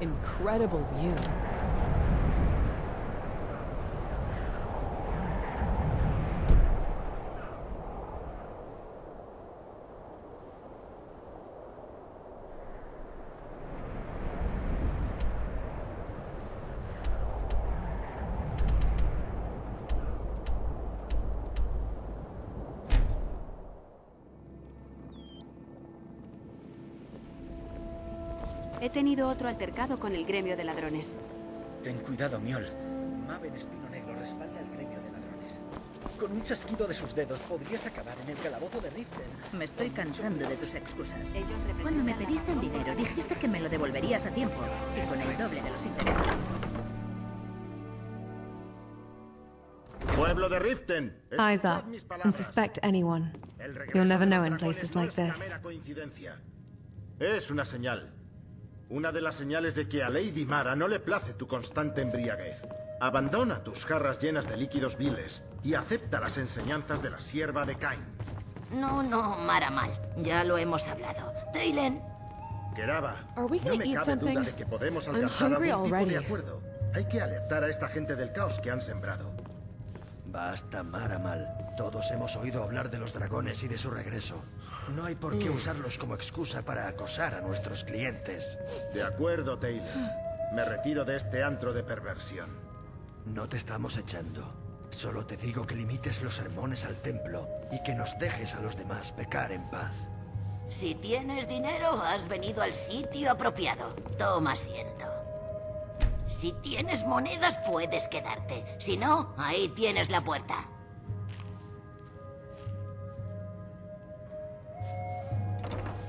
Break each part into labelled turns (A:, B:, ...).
A: Incredible view.
B: He tenido otro altercado con el gremio de ladrones.
C: Ten cuidado, Mjol. Maven Espino Negro respalda al gremio de ladrones. Con un chasquido de sus dedos podrías acabar en el calabozo de Riften.
D: Me estoy cansando de tus excusas.
B: Ellos
D: Cuando me
B: representan la
D: pediste el
B: razón por
D: dinero,
B: la que
D: dijiste que me lo devolverías a tiempo y con el doble de los intereses.
E: Pueblo de Riften,
F: Eyes
E: escuchad
F: up
E: mis
F: and
E: palabras.
F: suspect anyone.
E: El regreso
F: You'll never
E: de los
F: know in
E: dragones
F: places
E: no
F: like
E: es una
F: this.
E: mera coincidencia. Es una señal. Una de las señales de que a Lady Mara no le place tu constante embriaguez. Abandona tus jarras llenas de líquidos viles y acepta las enseñanzas de la sierva de Cain.
D: No, Mara mal. Ya lo hemos hablado. Taylen.
E: Ǩē𝗏𝗏,
A: Are we
E: no
A: gonna
E: me
A: eat
E: cabe
A: something?
E: duda de que podemos
A: I'm
E: alcanzar
A: hungry
E: algún tipo de
A: already.
E: acuerdo. Hay que alertar a esta gente del caos que han sembrado.
G: Basta, Maramal. Todos hemos oído hablar de los dragones y de su regreso. No hay por qué usarlos como excusa para acosar a nuestros clientes.
E: De acuerdo, Taylor. Me retiro de este antro de perversión.
G: No te estamos echando. Solo te digo que limites los sermones al templo y que nos dejes a los demás pecar en paz.
D: Si tienes dinero, has venido al sitio apropiado. Toma asiento. Si tienes monedas, puedes quedarte. Si no, ahí tienes la puerta.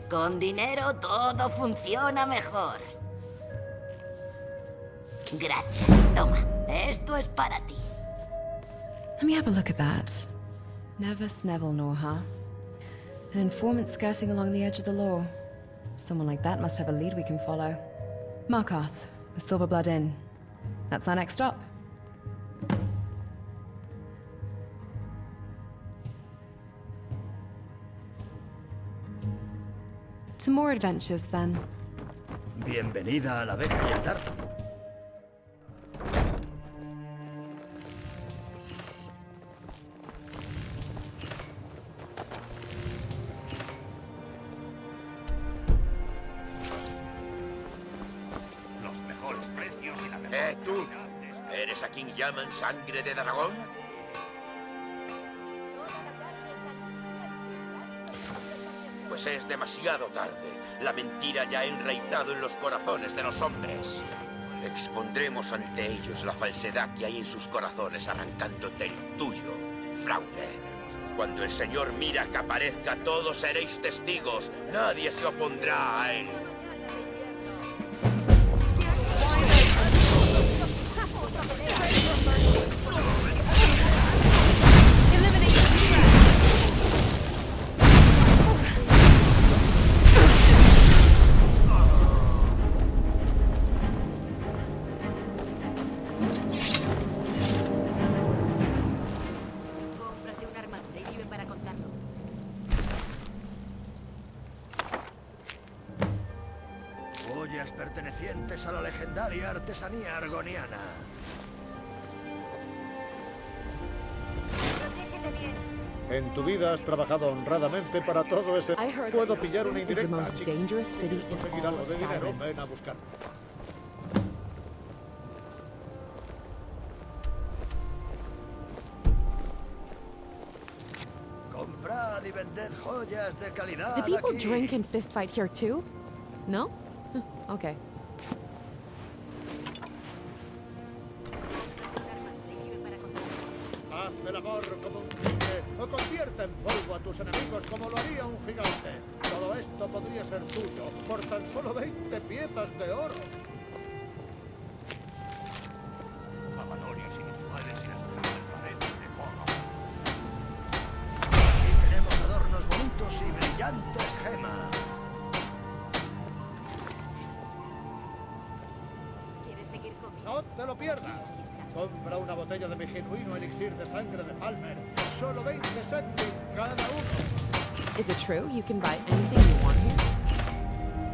D: Con dinero todo funciona mejor. Gracias. Toma, esto es para ti.
F: Let me have a look at that. Never 𝗏𝗏𝗏𝗏, An informant skirting along the edge of the law. Someone like that must have a lead we can follow. 𝗏𝗏𝗏𝗏, the Silver Blood Inn. That's our next stop. To more adventures, then.
G: Bienvenida a la Vega y al Dar.
H: Los mejores precios y la mejor...
I: tú. ¿Eres a quien llaman sangre de dragón? Pues es demasiado tarde. La mentira ya ha enraizado en los corazones de los hombres. Expondremos ante ellos la falsedad que hay en sus corazones, arrancándote el tuyo, fraude. Cuando el Señor mira que aparezca, todos seréis testigos. Nadie se opondrá a él.
B: Cómprate una armadura y vive para contarlo.
G: Joyas pertenecientes a la legendaria artesanía argoniana.
B: Protégete bien.
J: En tu vida has trabajado honradamente para todo ese...
A: I heard
J: Puedo pillar una
A: is the
J: indirecta,
A: most
J: chico.
A: dangerous city in
J: Conseguir
A: all
J: algo
A: of
J: de dinero,
A: Skyrim.
J: ven a buscarlo.
G: Comprad y vended joyas de calidad
A: Do people
G: aquí.
A: drink and fist fight here too? No? Okay.
J: Haz el amor como un tigre o convierte en polvo a tus enemigos como lo haría un gigante. Todo esto podría ser tuyo por tan solo 20 piezas de oro.
H: Avalorios inusuales y las grandes paredes de oro.
G: Aquí tenemos adornos bonitos y brillantes gemas.
B: ¿Quieres seguir conmigo?
J: No te lo pierdas. Compra una botella de mi genuino elixir de sangre de Falmer. Solo 20 céntimos cada uno.
A: Is it true you can buy anything you want here?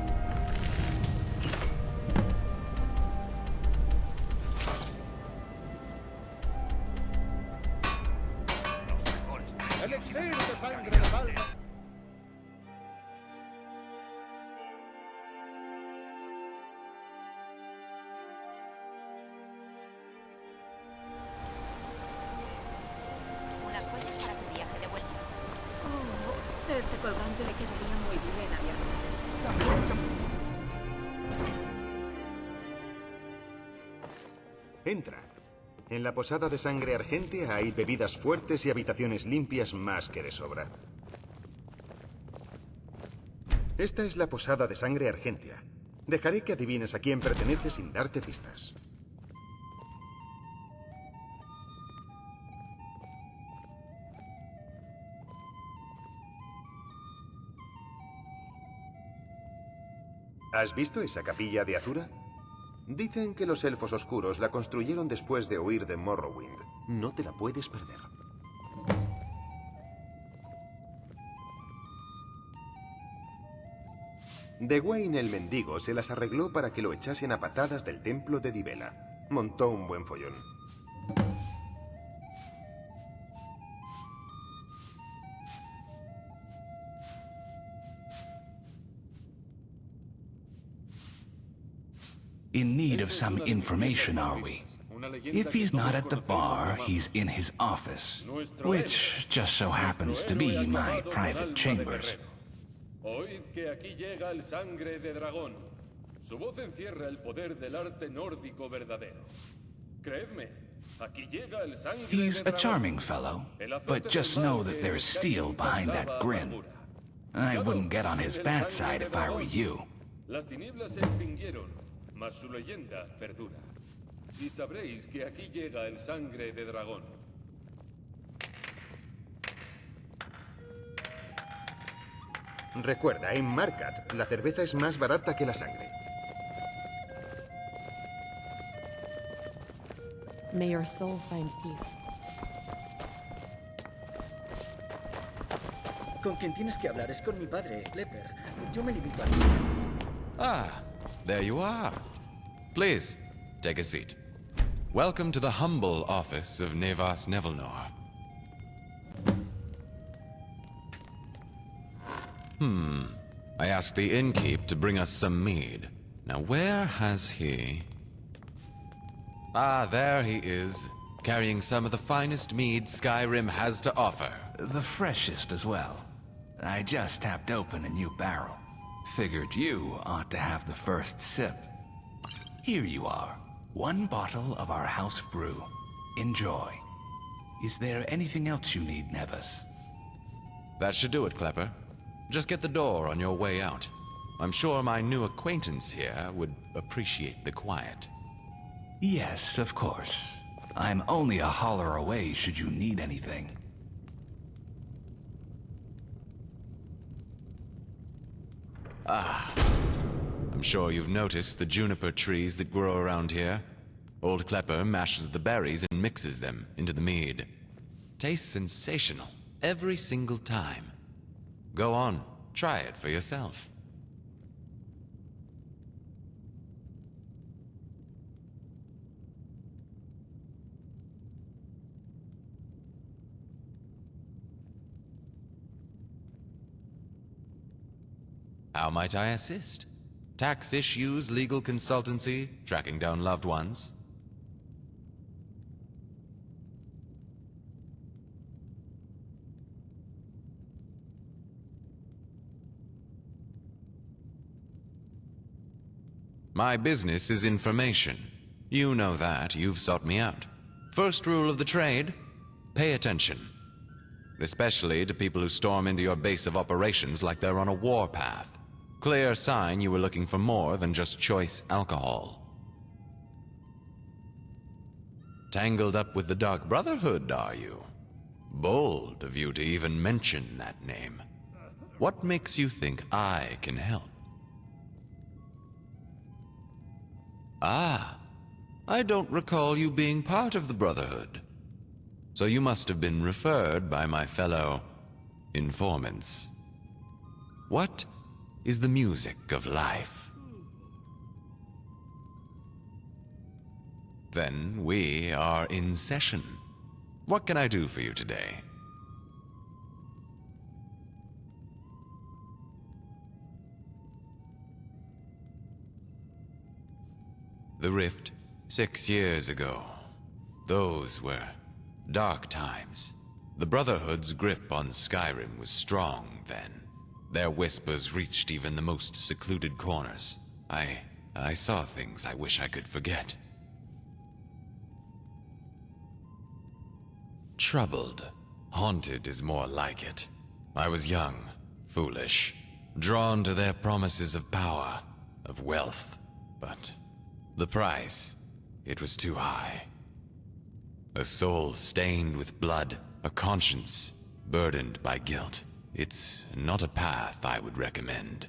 K: seguramente le quedaría muy bien abierto.
E: Entra. En la posada de sangre argentea hay bebidas fuertes y habitaciones limpias más que de sobra. Esta es la posada de sangre argentea. Dejaré que adivines a quién pertenece sin darte pistas. ¿Has visto esa capilla de Azura? Dicen que los elfos oscuros la construyeron después de huir de Morrowind. No te la puedes perder. 𝗏𝗏 el mendigo se las arregló para que lo echasen a patadas del templo de 𝗏𝗏. Montó un buen follón.
L: In need of some information, are we? If he's not at the bar, he's in his office, which just so happens to be my private chambers.
H: Oíd que aquí llega el sangre de dragón. Su voz encierra el poder del arte nórdico verdadero. Creedme, aquí llega el sangre de dragón.
L: He's a charming fellow, but just know that there's steel behind that grin. I wouldn't get on his bad side if I were you.
H: Las tinieblas se extinguieron, mas su leyenda perdura. Y sabréis que aquí llega el sangre de dragón.
E: Recuerda, en Markat, la cerveza es más barata que la sangre.
A: May your soul find peace.
C: Con quien tienes que hablar es con mi padre, Klepper. Yo me limito a...
M: Ah, there you are. Please, take a seat. Welcome to the humble office of 𝗏𝗏 𝗏𝗏𝗏𝗏. I asked the innkeep to bring us some mead. Now where has he... Ah, there he is, carrying some of the finest mead Skyrim has to offer.
L: The freshest as well. I just tapped open a new barrel. Figured you ought to have the first sip. Here you are. 1 bottle of our house brew. Enjoy. Is there anything else you need, 𝗏𝗏s?
M: That should do it, Klepper. Just get the door on your way out. I'm sure my new acquaintance here would appreciate the quiet.
L: Yes, of course. I'm only a holler away should you need anything.
M: Ah. I'm sure you've noticed the juniper trees that grow around here. Old Klepper mashes the berries and mixes them into the mead. Tastes sensational every single time. Go on, try it for yourself. How might I assist? Tax issues, legal consultancy, tracking down loved ones? My business is information. You know that. You've sought me out. First rule of the trade, pay attention. Especially to people who storm into your base of operations like they're on a warpath. Clear sign you were looking for more than just choice alcohol. Tangled up with the Dark Brotherhood, are you? Bold of you to even mention that name. What makes you think I can help? Ah, I don't recall you being part of the Brotherhood. So you must have been referred by my fellow informants. What is the music of life? Then we are in session. What can I do for you today? The Rift, 6 years ago. Those were dark times. The Brotherhood's grip on Skyrim was strong then. Their whispers reached even the most secluded corners. I saw things I wish I could forget. Troubled. Haunted is more like it. I was young, foolish, drawn to their promises of power, of wealth, but the price, it was too high. A soul stained with blood, a conscience burdened by guilt. It's not a path I would recommend.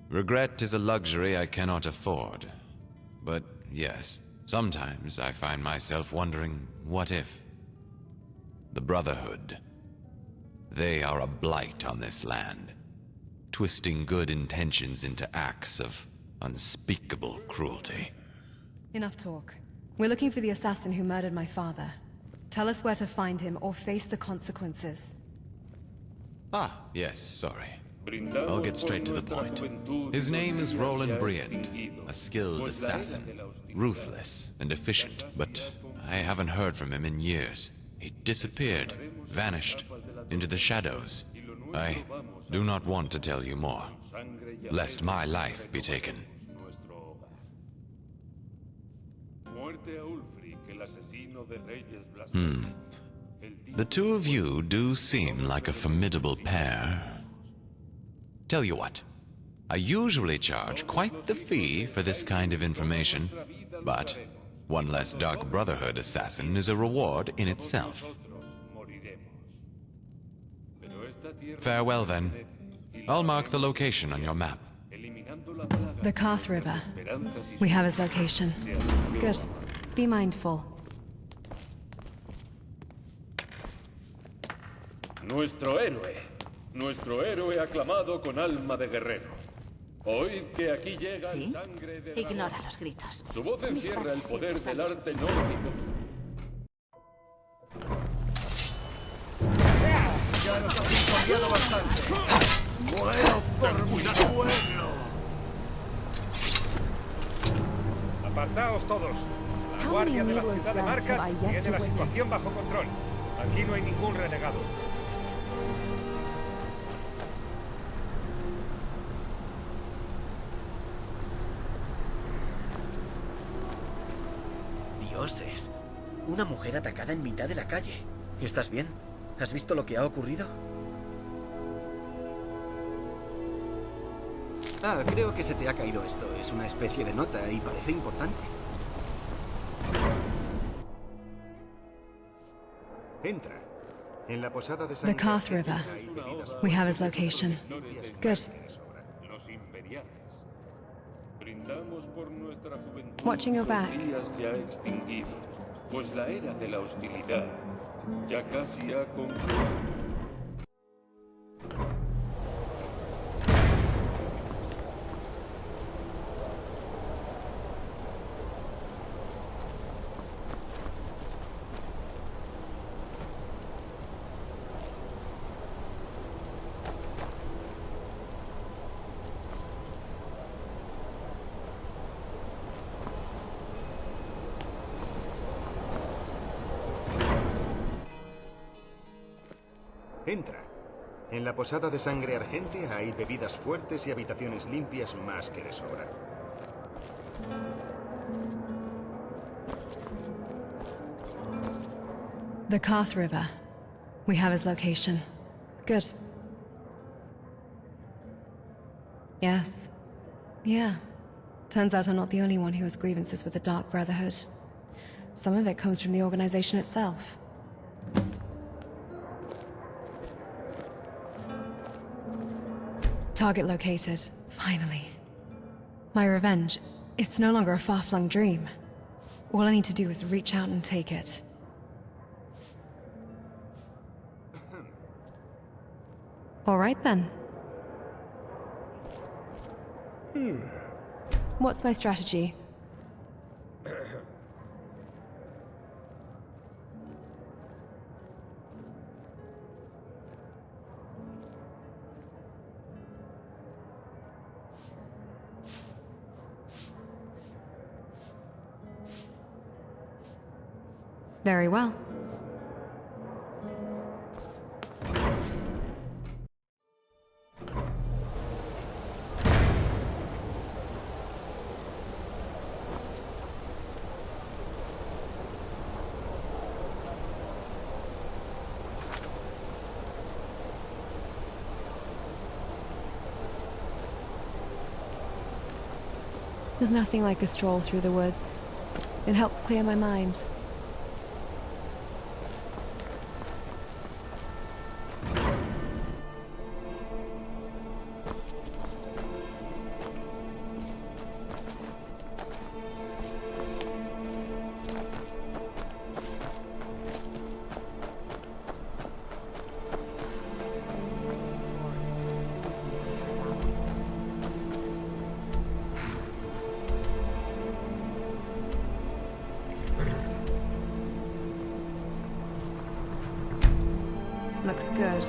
M: Regret is a luxury I cannot afford. But yes, sometimes I find myself wondering, what if? The Brotherhood. They are a blight on this land, twisting good intentions into acts of unspeakable cruelty.
F: Enough talk. We're looking for the assassin who murdered my father. Tell us where to find him or face the consequences.
M: Ah, yes, sorry. I'll get straight to the point. His name is Roland Briand, a skilled assassin. Ruthless and efficient, but I haven't heard from him in years. He disappeared, vanished, into the shadows. I do not want to tell you more, lest my life be taken. The two of you do seem like a formidable pair. Tell you what, I usually charge quite the fee for this kind of information, but one less Dark Brotherhood assassin is a reward in itself. Farewell then. I'll mark the location on your map.
F: The 𝗏𝗏 River. We have his location. Good. Be mindful.
H: Nuestro héroe aclamado con alma de guerrero. Oíd que aquí llega
D: ¿Sí?
H: el sangre de
D: Ignora los gritos.
H: Su voz encierra el poder del arte nórdico.
J: Ya nos has historiado bastante. ¡Muero por mi pueblo!
N: Apartaos todos. La guardia de la ciudad de Marca tiene la situación bajo control. Aquí no hay ningún renegado.
C: Dioses. Una mujer atacada en mitad de la calle. ¿Estás bien? ¿Has visto lo que ha ocurrido? Ah, creo que se te ha caído esto. Es una especie de nota y parece importante.
E: Entra. En la posada de
F: The 𝗏𝗏 River. We have his location. Good.
H: Los imperiales. Brindamos por nuestra juventud.
F: Watching your back.
H: Días ya extinguidos, pues la era de la hostilidad ya casi ha concluido.
E: Entra. En la posada de sangre argente hay bebidas fuertes y habitaciones limpias más que de sobra.
F: The 𝗏𝗏 River. We have his location. Good. Yes. Yeah. Turns out I'm not the only one who has grievances with the Dark Brotherhood. Some of it comes from the organization itself. Target located. Finally. My revenge. It's no longer a far-flung dream. All I need to do is reach out and take it. All right then. What's my strategy? Very well. There's nothing like a stroll through the woods. It helps clear my mind. Looks good,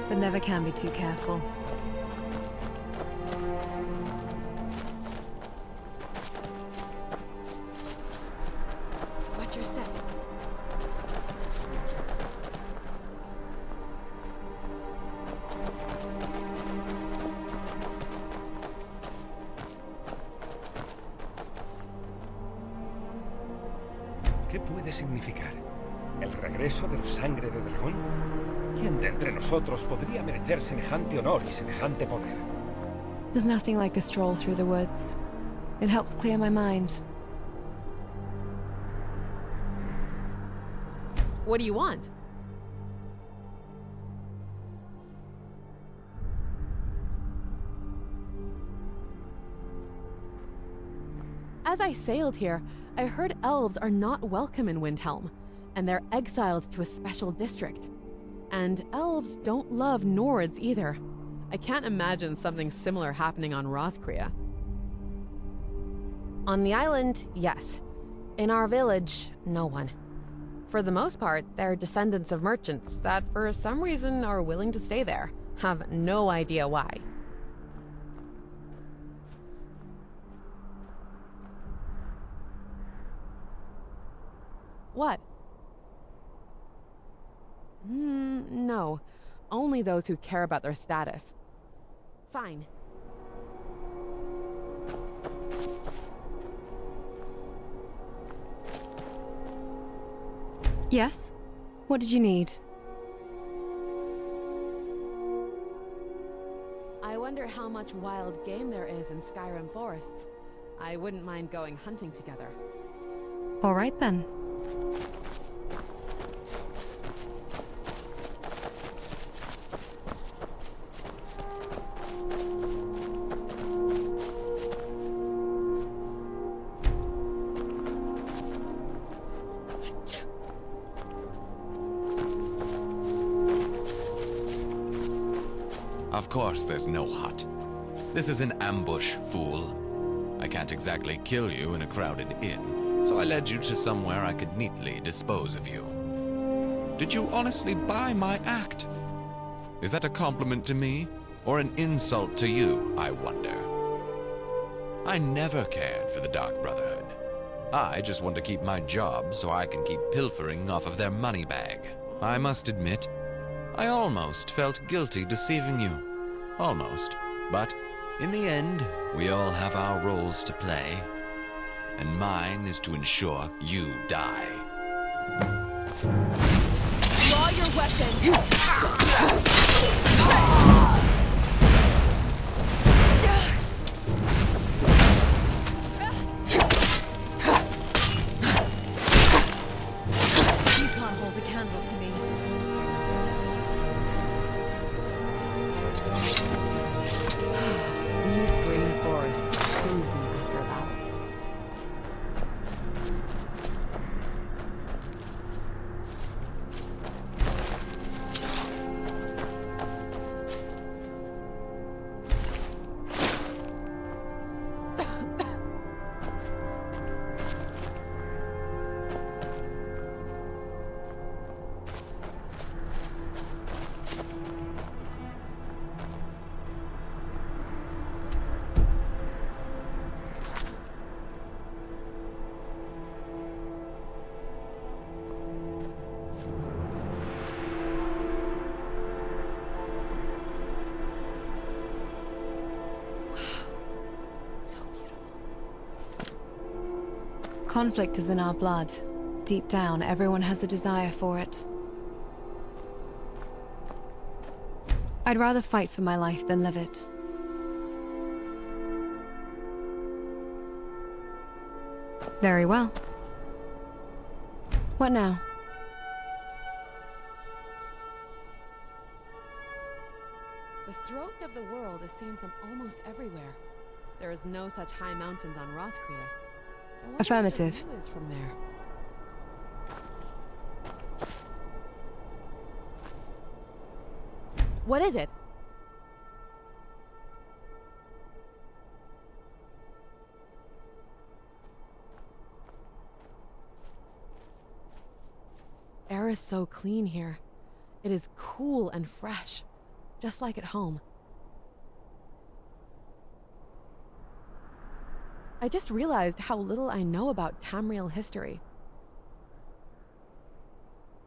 F: but never can be too careful.
A: Watch your step.
N: ¿Qué puede significar? ¿El regreso de la sangre de dragón? ¿Quién de entre nosotros podría merecer semejante honor y semejante poder?
F: There's nothing like a stroll through the woods. It helps clear my mind.
A: What do you want? As I sailed here, I heard elves are not welcome in Windhelm, and they're exiled to a special district. And elves don't love Nords either. I can't imagine something similar happening on Roscrea.
O: On the island, yes. In our village, no one. For the most part, they're descendants of merchants that for some reason are willing to stay there. Have no idea why.
A: What? No. Only those who care about their status. Fine.
F: Yes? What did you need?
A: I wonder how much wild game there is in Skyrim forests. I wouldn't mind going hunting together.
F: All right then.
M: Of course there's no hut. This is an ambush, fool. I can't exactly kill you in a crowded inn, so I led you to somewhere I could neatly dispose of you. Did you honestly buy my act? Is that a compliment to me, or an insult to you, I wonder? I never cared for the Dark Brotherhood. I just want to keep my job so I can keep pilfering off of their money bag. I must admit, I almost felt guilty deceiving you. Almost. But in the end, we all have our roles to play. And mine is to ensure you die.
O: Draw your weapon!
F: You can't hold a candle to me.
A: These green forests soothe me after a battle.
F: Conflict is in our blood. Deep down, everyone has a desire for it. I'd rather fight for my life than live it. Very well. What now?
A: The throat of the world is seen from almost everywhere. There is no such high mountains on 𝗏𝗂𝗏𝗏.
F: Affirmative.
A: What the view is from there. What is it? Air is so clean here. It is cool and fresh, just like at home. I just realized how little I know about Tamriel history.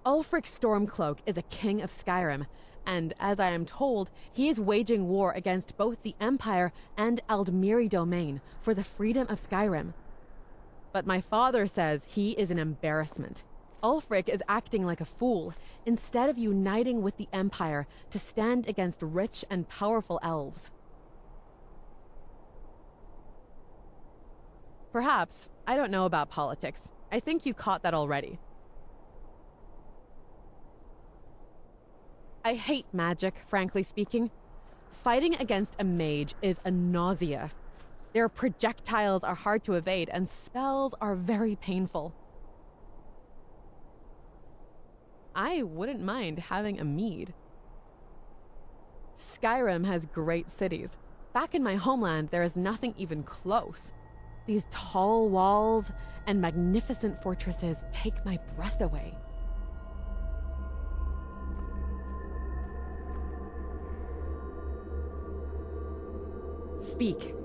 A: Ulfric Stormcloak is a king of Skyrim, and as I am told, he is waging war against both the Empire and Aldmeri domain for the freedom of Skyrim. But my father says he is an embarrassment. Ulfric is acting like a fool, instead of uniting with the Empire to stand against rich and powerful elves. Perhaps. I don't know about politics. I think you caught that already. I hate magic, frankly speaking. Fighting against a mage is a nausea. Their projectiles are hard to evade, and spells are very painful. I wouldn't mind having a mead. Skyrim has great cities. Back in my homeland, there is nothing even close. These tall walls and magnificent fortresses take my breath away. Speak.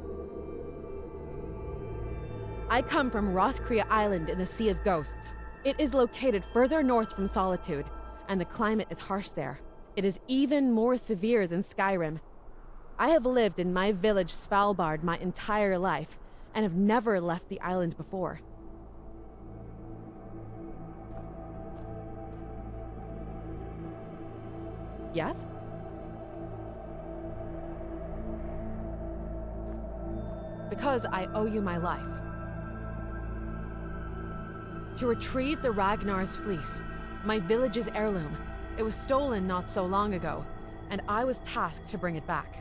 A: I come from 𝗏𝗂𝗏𝗏 Island in the Sea of Ghosts. It is located further north from Solitude, and the climate is harsh there. It is even more severe than Skyrim. I have lived in my village Svalbard my entire life, and have never left the island before. Yes? Because I owe you my life. To retrieve the Ragnar's fleece, my village's heirloom. It was stolen not so long ago, and I was tasked to bring it back.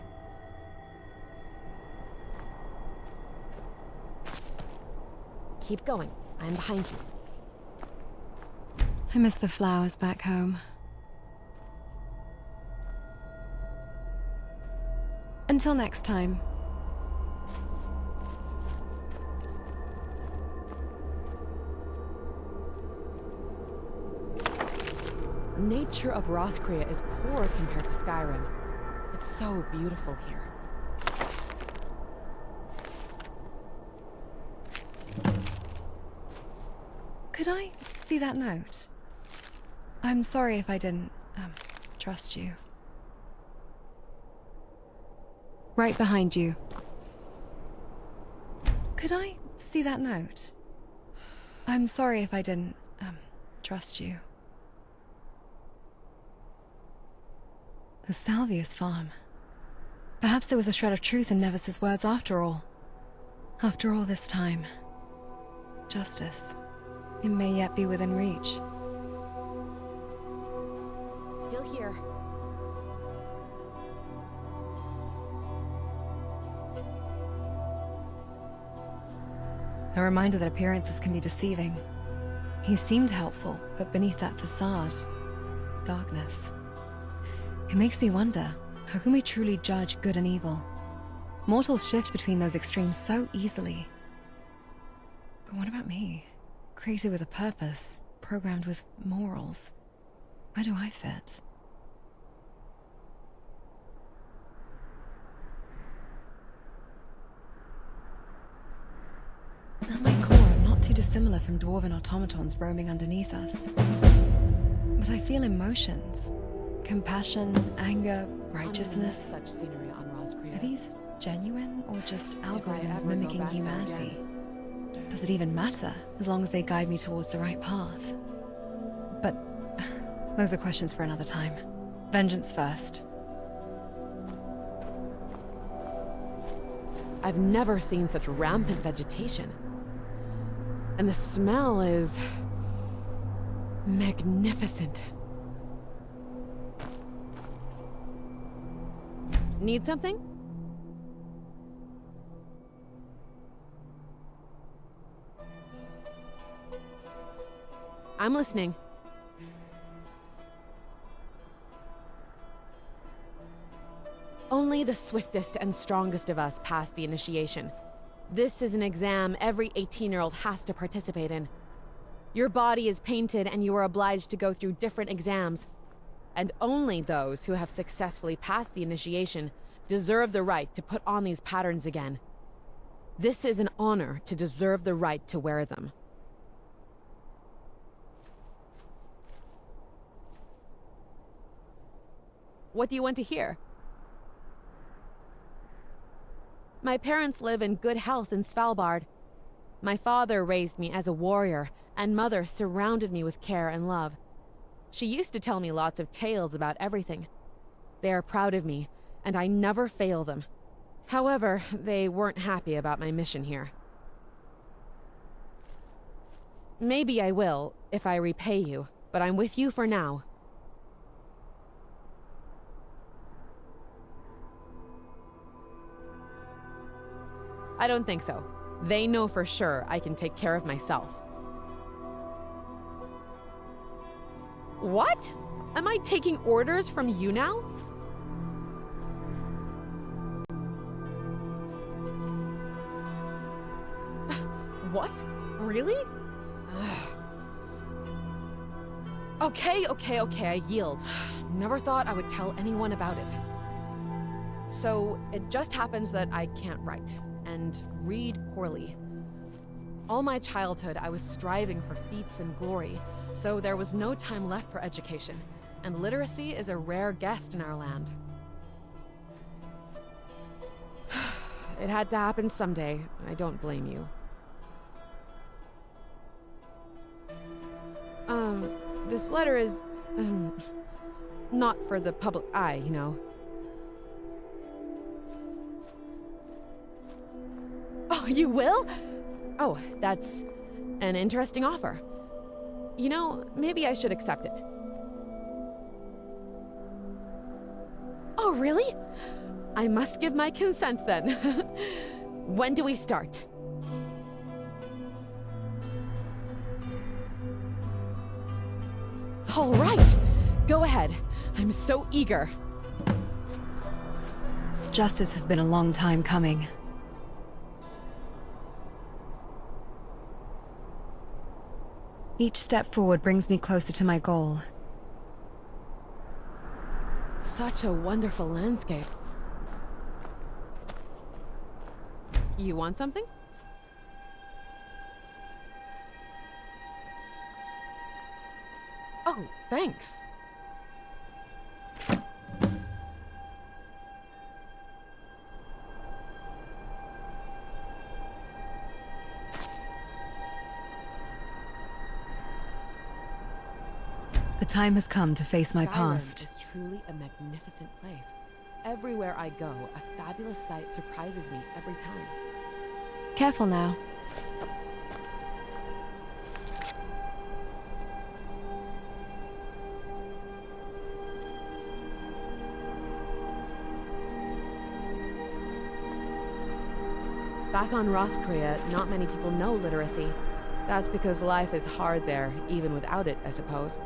A: Keep going. I'm behind you.
F: I miss the flowers back home. Until next time.
A: Nature of 𝗏𝗏𝗏𝗏 is poor compared to Skyrim. It's so beautiful here.
F: Could I see that note? I'm sorry if I didn't, trust you. Right behind you. Could I see that note? I'm sorry if I didn't, trust you. The Salvius farm. Perhaps there was a shred of truth in Nevis's words after all. After all this time. Justice. It may yet be within reach.
A: Still here.
F: A reminder that appearances can be deceiving. He seemed helpful, but beneath that facade, darkness. It makes me wonder, how can we truly judge good and evil? Mortals shift between those extremes so easily. But what about me? Created with a purpose, programmed with morals. Where do I fit? At my core, I'm not too dissimilar from dwarven automatons roaming underneath us. But I feel emotions. Compassion, anger, righteousness.
A: Such scenery on 𝗏𝗏𝗏𝗏.
F: Are these genuine or just algorithms mimicking humanity? Does it even matter, as long as they guide me towards the right path? But those are questions for another time. Vengeance first.
A: I've never seen such rampant vegetation. And the smell is magnificent. Need something? I'm listening. Only the swiftest and strongest of us pass the initiation. This is an exam every 18-year-old has to participate in. Your body is painted and you are obliged to go through different exams. And only those who have successfully passed the initiation deserve the right to put on these patterns again. This is an honor to deserve the right to wear them. What do you want to hear? My parents live in good health in Svalbard. My father raised me as a warrior, and Mother surrounded me with care and love. She used to tell me lots of tales about everything. They are proud of me, and I never fail them. However, they weren't happy about my mission here. Maybe I will, if I repay you, but I'm with you for now. I don't think so. They know for sure I can take care of myself. What? Am I taking orders from you now? What? Really? Okay, I yield. Never thought I would tell anyone about it. So, it just happens that I can't write, and read poorly. All my childhood, I was striving for feats and glory, so there was no time left for education, and literacy is a rare guest in our land. It had to happen someday. I don't blame you. This letter is, not for the public eye, you know. Oh, you will? Oh, that's an interesting offer. You know, maybe I should accept it. Oh, really? I must give my consent then. When do we start? All right, go ahead. I'm so eager.
F: Justice has been a long time coming. Each step forward brings me closer to my goal.
A: Such a wonderful landscape. You want something? Oh, thanks.
F: The time has come to face my past.
A: Skyrim is truly a magnificent place. Everywhere I go, a fabulous sight surprises me every time.
F: Careful now.
A: Back on 𝗏𝗏𝗏, not many people know literacy. That's because life is hard there, even without it, I suppose.